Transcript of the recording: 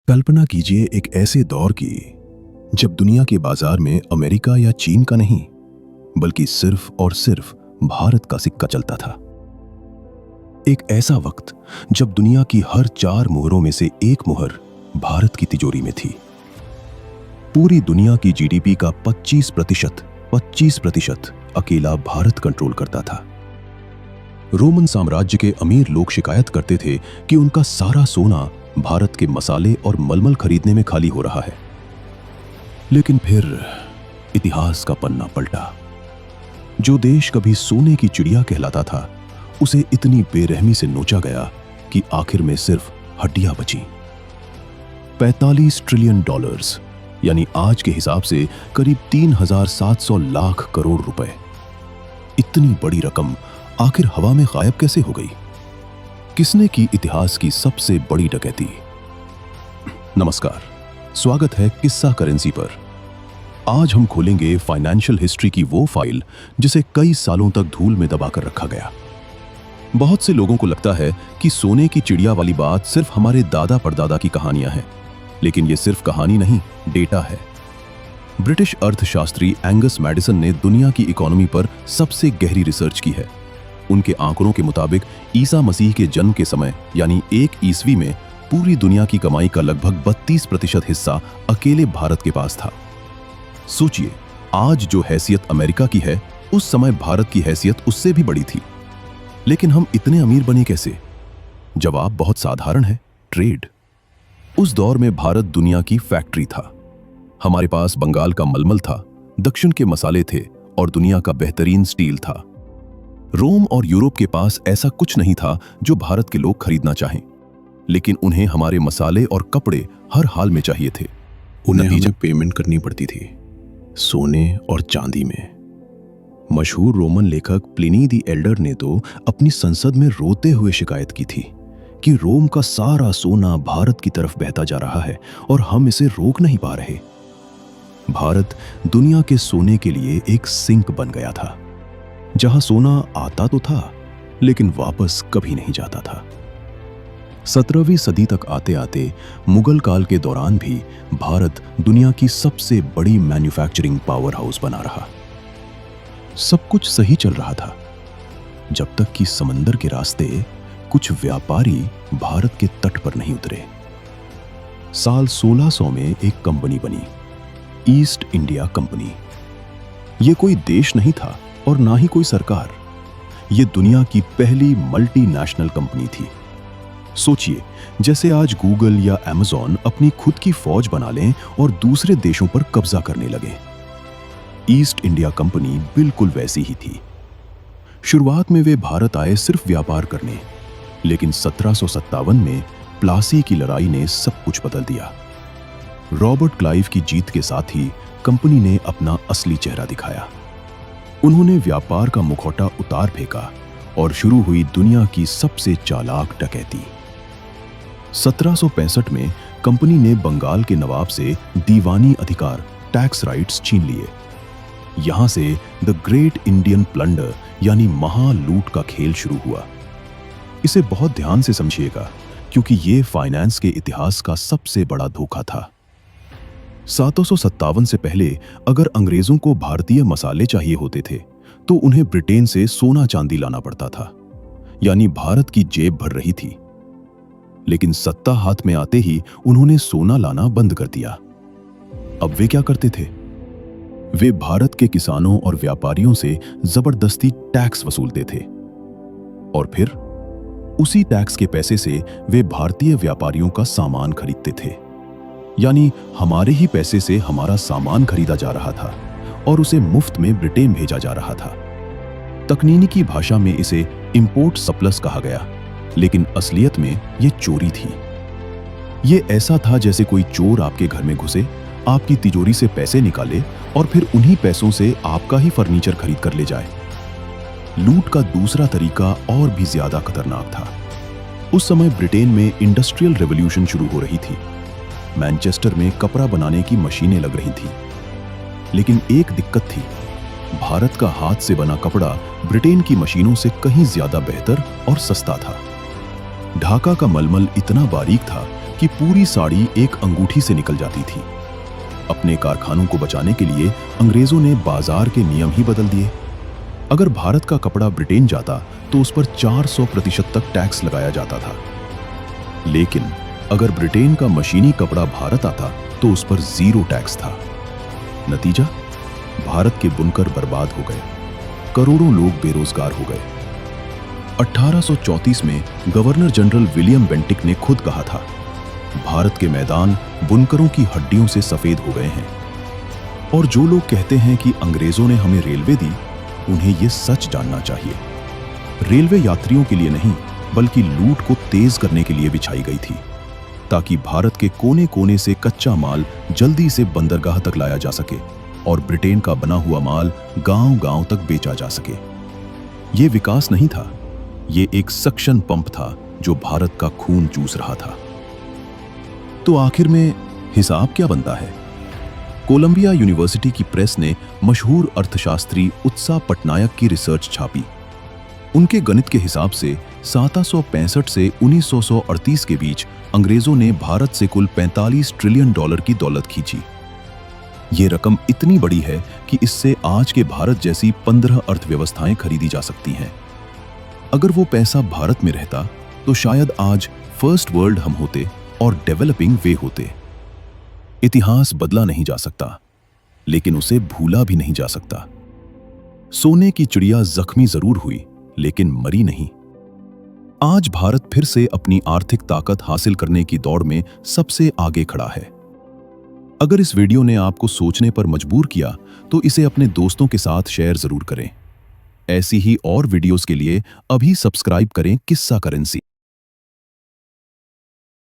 कल्पना कीजिए एक ऐसे दौर की जब दुनिया के बाजार में अमेरिका या चीन का नहीं बल्कि सिर्फ और सिर्फ भारत का सिक्का चलता था। एक ऐसा वक्त जब दुनिया की हर 4 मुहरों में से एक मुहर भारत की तिजोरी में थी। पूरी दुनिया की जीडीपी का 25% अकेला भारत कंट्रोल करता था। रोमन साम्राज्य के अमीर लोग शिकायत करते थे कि उनका सारा सोना भारत के मसाले और मलमल खरीदने में खाली हो रहा है। लेकिन फिर इतिहास का पन्ना पलटा। जो देश कभी सोने की चिड़िया कहलाता था, उसे इतनी बेरहमी से नोचा गया कि आखिर में सिर्फ हड्डियां बची। 45 ट्रिलियन डॉलर्स यानी आज के हिसाब से करीब 3,700 लाख करोड़ रुपए। इतनी बड़ी रकम आखिर हवा में गायब कैसे हो गई? किसने की इतिहास की सबसे बड़ी डकैती? नमस्कार, स्वागत है किस्सा करेंसी पर। आज हम खोलेंगे फाइनेंशियल हिस्ट्री की वो फाइल जिसे कई सालों तक धूल में दबाकर रखा गया। बहुत से लोगों को लगता है कि सोने की चिड़िया वाली बात सिर्फ हमारे दादा परदादा की कहानियां हैं, लेकिन ये सिर्फ कहानी नहीं, डेटा है। ब्रिटिश अर्थशास्त्री एंगस मैडिसन ने दुनिया की इकोनॉमी पर सबसे गहरी रिसर्च की है। उनके आंकड़ों के मुताबिक ईसा मसीह के जन्म के समय यानी 1 ईस्वी में पूरी दुनिया की कमाई का लगभग 32% हिस्सा अकेले भारत के पास था। सोचिए, आज जो हैसियत अमेरिका की है, उस समय भारत की हैसियत उससे भी बड़ी थी। लेकिन हम इतने अमीर बने कैसे? जवाब बहुत साधारण है, ट्रेड। उस दौर में भारत दुनिया की फैक्ट्री था। हमारे पास बंगाल का मलमल था, दक्षिण के मसाले थे और दुनिया का बेहतरीन स्टील था। रोम और यूरोप के पास ऐसा कुछ नहीं था जो भारत के लोग खरीदना चाहें, लेकिन उन्हें हमारे मसाले और कपड़े हर हाल में चाहिए थे। उन्हें हमें पेमेंट करनी पड़ती थी, सोने और चांदी में। मशहूर रोमन लेखक प्लिनी द एल्डर ने तो अपनी संसद में रोते हुए शिकायत की थी कि रोम का सारा सोना भारत की तरफ बहता जा रहा है और हम इसे रोक नहीं पा रहे। भारत दुनिया के सोने के लिए एक सिंक बन गया था, जहां सोना आता तो था लेकिन वापस कभी नहीं जाता था। 17वीं सदी तक आते आते मुगल काल के दौरान भी भारत दुनिया की सबसे बड़ी मैन्युफैक्चरिंग पावर हाउस बना रहा। सब कुछ सही चल रहा था, जब तक कि समंदर के रास्ते कुछ व्यापारी भारत के तट पर नहीं उतरे। साल 1600 में एक कंपनी बनी, ईस्ट इंडिया कंपनी। यह कोई देश नहीं था और ना ही कोई सरकार। यह दुनिया की पहली मल्टीनेशनल कंपनी थी। सोचिए, जैसे आज गूगल या अमेज़न अपनी खुद की फौज बना लें और दूसरे देशों पर कब्जा करने लगे। ईस्ट इंडिया कंपनी बिल्कुल वैसी ही थी। शुरुआत में वे भारत आए सिर्फ व्यापार करने, लेकिन 1757 में प्लासी की लड़ाई ने सब कुछ बदल दिया। रॉबर्ट क्लाइव की जीत के साथ ही कंपनी ने अपना असली चेहरा दिखाया। उन्होंने व्यापार का मुखौटा उतार फेंका और शुरू हुई दुनिया की सबसे चालाक डकैती। 1765 में कंपनी ने बंगाल के नवाब से दीवानी अधिकार, टैक्स राइट्स छीन लिए। यहां से द ग्रेट इंडियन प्लंडर यानी महालूट का खेल शुरू हुआ। इसे बहुत ध्यान से समझिएगा, क्योंकि यह फाइनेंस के इतिहास का सबसे बड़ा धोखा था। 1757 से पहले अगर अंग्रेजों को भारतीय मसाले चाहिए होते थे तो उन्हें ब्रिटेन से सोना चांदी लाना पड़ता था, यानी भारत की जेब भर रही थी। लेकिन सत्ता हाथ में आते ही उन्होंने सोना लाना बंद कर दिया। अब वे क्या करते थे? वे भारत के किसानों और व्यापारियों से जबरदस्ती टैक्स वसूलते थे और फिर उसी टैक्स के पैसे से वे भारतीय व्यापारियों का सामान खरीदते थे। यानी हमारे ही पैसे से हमारा सामान खरीदा जा रहा था और उसे मुफ्त में ब्रिटेन भेजा जा रहा था। तकनीकी भाषा में इसे इंपोर्ट सरप्लस कहा गया, लेकिन असलियत में यह चोरी थी। यह ऐसा था जैसे कोई चोर आपके घर में घुसे, आपकी तिजोरी से पैसे निकाले और फिर उन्हीं पैसों से आपका ही फर्नीचर खरीद कर ले जाए। लूट का दूसरा तरीका और भी ज्यादा खतरनाक था। उस समय ब्रिटेन में इंडस्ट्रियल रेवोल्यूशन शुरू हो रही थी। मैनचेस्टर में कपड़ा बनाने की मशीनें लग रही थीं। लेकिन एक दिक्कत थी, भारत का हाथ से बना कपड़ा ब्रिटेन की मशीनों से कहीं ज्यादा बेहतर और सस्ता था। ढाका का मलमल इतना बारीक था कि पूरी साड़ी एक अंगूठी से निकल जाती थी। अपने कारखानों को बचाने के लिए अंग्रेजों ने बाजार के नियम ही बदल दिए। अगर भारत का कपड़ा ब्रिटेन जाता तो उस पर 400% तक टैक्स लगाया जाता था, लेकिन अगर ब्रिटेन का मशीनी कपड़ा भारत आता तो उस पर 0 टैक्स था। नतीजा, भारत के बुनकर बर्बाद हो गए, करोड़ों लोग बेरोजगार हो गए। 1834 में गवर्नर जनरल विलियम बेंटिक ने खुद कहा था, भारत के मैदान बुनकरों की हड्डियों से सफेद हो गए हैं। और जो लोग कहते हैं कि अंग्रेजों ने हमें रेलवे दी, उन्हें यह सच जानना चाहिए। रेलवे यात्रियों के लिए नहीं, बल्कि लूट को तेज करने के लिए बिछाई गई थी, ताकि भारत के कोने कोने से कच्चा माल जल्दी से बंदरगाह तक लाया जा सके और ब्रिटेन का बना हुआ माल गांव-गांव तक बेचा जा सके। यह विकास नहीं था, यह एक सक्शन पंप था जो भारत का खून चूस रहा था। तो आखिर में हिसाब क्या बनता है? कोलंबिया यूनिवर्सिटी की प्रेस ने मशहूर अर्थशास्त्री उत्सा पटनायक की रिसर्च छापी। उनके गणित के हिसाब से 1765 से 1938 के बीच अंग्रेजों ने भारत से कुल $45 ट्रिलियन की दौलत खींची। ये रकम इतनी बड़ी है कि इससे आज के भारत जैसी 15 अर्थव्यवस्थाएं खरीदी जा सकती हैं। अगर वो पैसा भारत में रहता तो शायद आज फर्स्ट वर्ल्ड हम होते और डेवलपिंग वे होते। इतिहास बदला नहीं जा सकता, लेकिन उसे भूला भी नहीं जा सकता। सोने की चिड़िया जख्मी जरूर हुई, लेकिन मरी नहीं। आज भारत फिर से अपनी आर्थिक ताकत हासिल करने की दौड़ में सबसे आगे खड़ा है। अगर इस वीडियो ने आपको सोचने पर मजबूर किया तो इसे अपने दोस्तों के साथ शेयर जरूर करें। ऐसी ही और वीडियोस के लिए अभी सब्सक्राइब करें किस्सा करेंसी।